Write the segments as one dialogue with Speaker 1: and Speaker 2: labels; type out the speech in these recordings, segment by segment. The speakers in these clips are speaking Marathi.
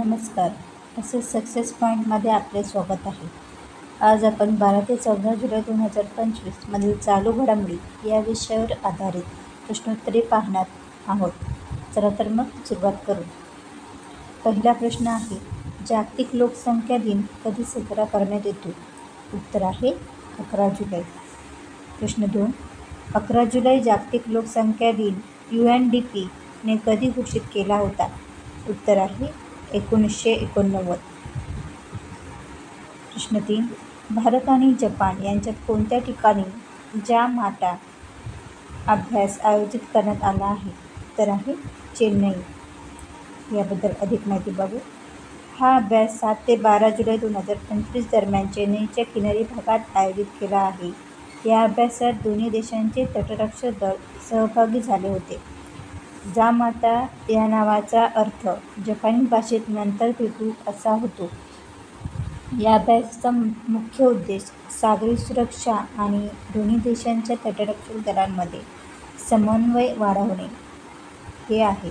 Speaker 1: नमस्कार. असे सक्सेस पॉईंटमध्ये आपले स्वागत आहे. आज आपण 12 ते 14 जुलै 2025 मधील चालू घडामोडी या विषयावर आधारित प्रश्नोत्तरे पाहणार आहोत. चला तर मग सुरुवात करू. पहिला प्रश्न आहे, जागतिक लोकसंख्या दिन कधी साजरा करण्यात येतो? उत्तर आहे 11 जुलै. प्रश्न 2, 11 जुलै जागतिक लोकसंख्या दिन UNDP ने कधी घोषित केला होता? उत्तर आहे 1989. प्रश्न 3, भारत आणि जपान यांच्यात कोणत्या ठिकाणी जामाटा अभ्यास आयोजित करण्यात आला आहे? उत्तर आहे चेन्नई. याबद्दल अधिक माहिती बघू. हा अभ्यास 7 ते 12 जुलै 2025 दरम्यान चेन्नईच्या किनारी भागात आयोजित केला आहे. या अभ्यासात दोन्ही देशांचे तटरक्षक दल सहभागी झाले होते. जामाटा या नावाचा अर्थ जपानी भाषेत नंतर भेटू असा होतो. या अभ्यासाचा मुख्य उद्देश सागरी सुरक्षा आणि दोन्ही देशांच्या तटरक्षक दलांमध्ये समन्वय वाढवणे हे आहे.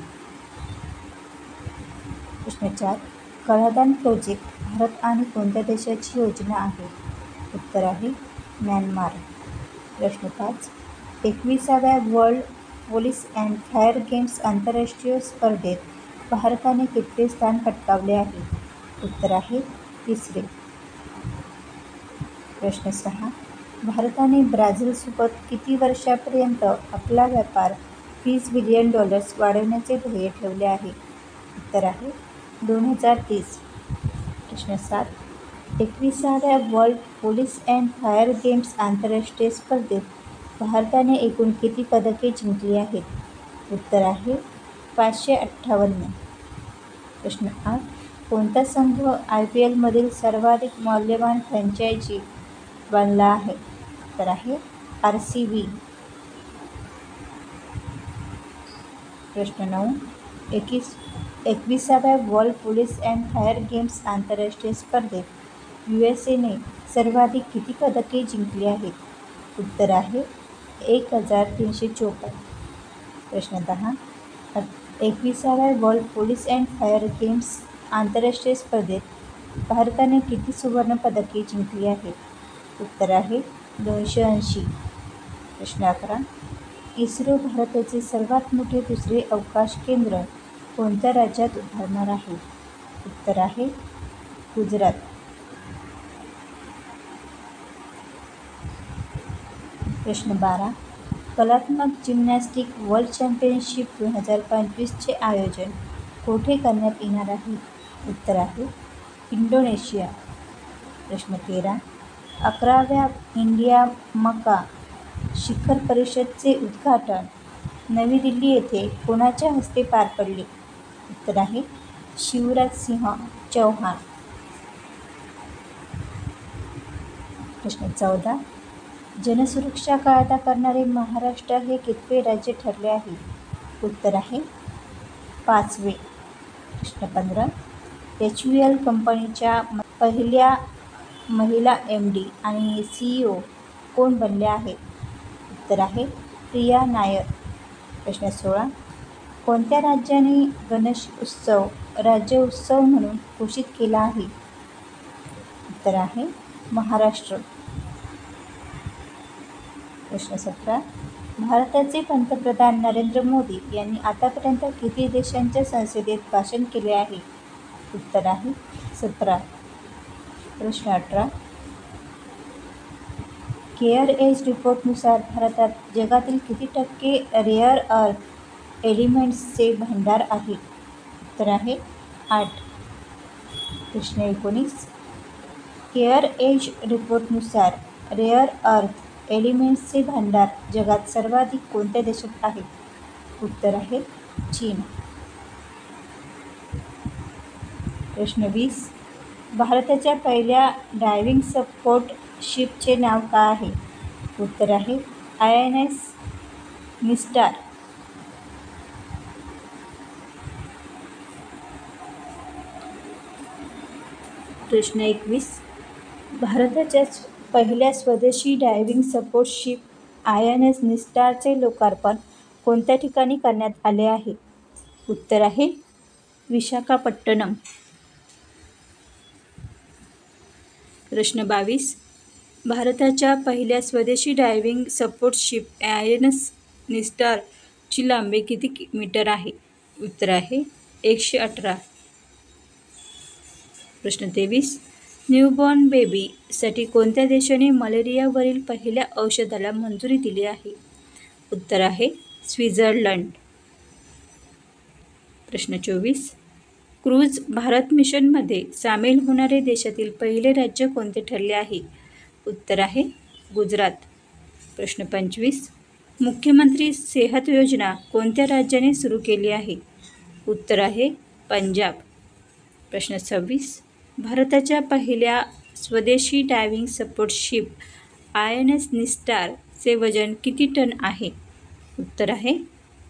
Speaker 1: प्रश्न 4, कलादान प्रोजेक्ट भारत आणि कोणत्या देशाची योजना आहे? उत्तर आहे म्यानमार. प्रश्न 5, 21व्या world police and fire games आंतरराष्ट्रीय स्पर्धेत भारताने कितवे स्थान पटकावले आहे? उत्तर आहे 3रे. प्रश्न 6, भारताने ब्राझीलसोबत किती वर्षापर्यंत आपला व्यापार $20 बिलियन वाढवण्याचे ध्येय ठेवले आहे? उत्तर आहे 2030. प्रश्न 7, 21व्या world police and fire games आंतरराष्ट्रीय स्पर्धेत भारताने एकूण किती पदके जिंकली आहेत? उत्तर आहे 558. प्रश्न 8, कोणता संघ IPL मधील सर्वाधिक मौल्यवान फ्रँचायझी बनला आहे? उत्तर आहे RCB. प्रश्न 9, 21व्या world police and fire games आंतरराष्ट्रीय स्पर्धेत USA ने सर्वाधिक किती पदके जिंकली आहेत? उत्तर आहे 1354. प्रश्न 10, 21व्या world police and fire games आंतरराष्ट्रीय स्पर्धेत भारताने किती सुवर्ण पदके जिंकली आहेत? उत्तर आहे 280. प्रश्न 11, इस्रो भारताचे सर्वात मोठे दुसरे अवकाश केंद्र कोणत्या राज्यात उभारणार आहे? उत्तर आहे गुजरात. प्रश्न 12, कलात्मक जिम्नॅस्टिक वर्ल्ड चॅम्पियनशिप 2025 चे आयोजन कोठे करण्यात येणार आहे? उत्तर आहे इंडोनेशिया. प्रश्न 13, 11व्या इंडिया मका शिखर परिषदेचे उद्घाटन नवी दिल्ली येथे कोणाच्या हस्ते पार पडले? उत्तर आहे शिवराज सिंह चौहान. प्रश्न 14, जनसुरक्षा कायदा करणारे महाराष्ट्र हे कितवे राज्य ठरले आहे? उत्तर आहे 5वे. प्रश्न 15, HUL कंपनीच्या पहिल्या महिला MD आणि CEO कोण बनल्या आहेत? उत्तर आहे प्रिया नायर. प्रश्न 16, कोणत्या राज्याने गणेश उत्सव राज्य उत्सव म्हणून घोषित केला आहे? उत्तर आहे महाराष्ट्र. प्रश्न 17, भारताचे पंतप्रधान नरेंद्र मोदी यांनी आतापर्यंत किती देशांच्या संसदेत भाषण केले आहे? उत्तर आहे 17. प्रश्न 18, केअर एज रिपोर्टनुसार भारतात जगातील किती टक्के रेअर अर्थ एलिमेंट्सचे भांडार आहे? उत्तर आहे 8. प्रश्न 19, केअर एज रिपोर्टनुसार रेअर अर्थ एलिमेंट्सचे भांडार जगात सर्वाधिक कोणत्या देशात आहे? उत्तर आहे चीन. प्रश्न 20, भारताच्या पहिल्या डायव्हिंग सपोर्ट शिपचे नाव काय आहे? उत्तर आहे INS निस्टार. प्रश्न 21, भारताच्या पहिल्या स्वदेशी डायव्हिंग सपोर्ट शिप INS निस्टारचे लोकार्पण कोणत्या ठिकाणी करण्यात आले आहे? उत्तर आहे विशाखापट्टणम. प्रश्न 22. भारताच्या पहिल्या स्वदेशी डायव्हिंग सपोर्ट शिप INS निस्टार ची लांबी किती मीटर आहे? उत्तर आहे 118. प्रश्न 23. न्यूबॉर्न बेबी साठी कोणत्या देशाने मलेरियावरील पहिल्या औषधाला मंजुरी दिली आहे? उत्तर आहे स्वित्झर्लंड. प्रश्न 24. क्रूझ भारत मिशनमध्ये सामील होणारे देशातील पहिले राज्य कोणते ठरले आहे? उत्तर आहे गुजरात. प्रश्न 25. मुख्यमंत्री सेहत योजना कोणत्या राज्याने सुरू केली आहे? उत्तर आहे पंजाब. प्रश्न 26. भारताच्या पहिल्या स्वदेशी डायव्हिंग सपोर्ट शिप INS निस्टार चे वजन किती टन आहे? उत्तर आहे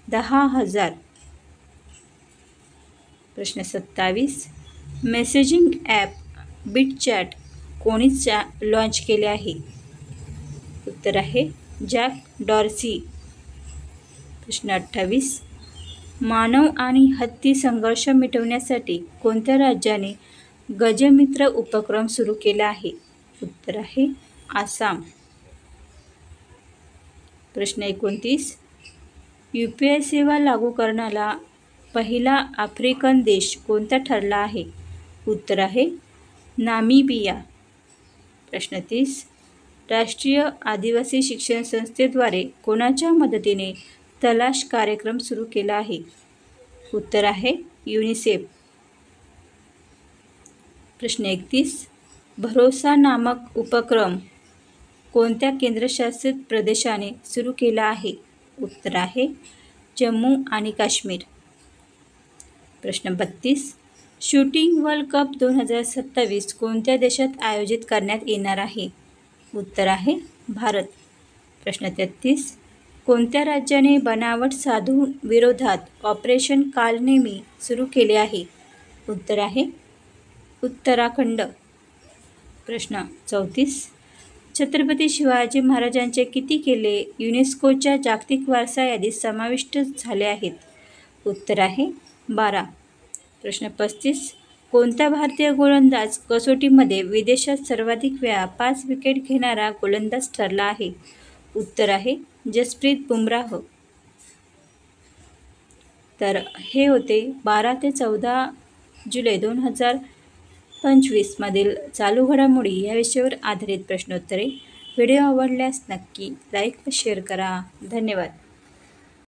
Speaker 1: 10,000. प्रश्न 27. मेसेजिंग ॲप बिटचॅट कोणी लॉन्च केले आहे? उत्तर आहे जॅक डॉर्सी. प्रश्न 28. मानव आणि हत्ती संघर्ष मिटवण्यासाठी कोणत्या राज्याने गजमित्र उपक्रम सुरू केला आहे? उत्तर आहे आसाम. प्रश्न 29. UPI सेवा लागू करणारा पहिला आफ्रिकन देश कोणता ठरला आहे? उत्तर आहे नामिबिया. प्रश्न 30. राष्ट्रीय आदिवासी शिक्षण संस्थेद्वारे कोणाच्या मदतीने तलाश कार्यक्रम सुरू केला आहे? उत्तर आहे युनिसेफ. प्रश्न 31. भरोसा नामक उपक्रम कोणत्या केंद्रशासित प्रदेशाने सुरू केला आहे? उत्तर आहे जम्मू आणि काश्मीर. प्रश्न 32. शूटिंग वर्ल्ड कप 2027 कोणत्या देशात आयोजित करण्यात येणार आहे? उत्तर आहे भारत. प्रश्न 33. कोणत्या राज्याने बनावट साधू विरोधात ऑपरेशन कालनेमी सुरू केले आहे? उत्तर आहे उत्तराखंड. प्रश्न 34. छत्रपती शिवाजी महाराजांचे किती किल्ले युनेस्कोच्या जागतिक वारसा यादीत समाविष्ट झाले आहेत? उत्तर आहे 12. प्रश्न 35. कोणता भारतीय गोलंदाज कसोटीमध्ये विदेशात सर्वाधिक वेळा 5 विकेट घेणारा गोलंदाज ठरला आहे? उत्तर आहे जसप्रीत बुमराह. तर हे होते 12 ते 14 जुलै 2025 मधील चालू घडामोडी या विषयावर आधारित प्रश्नोत्तरे. व्हिडिओ आवडल्यास नक्की लाईक व शेअर करा. धन्यवाद.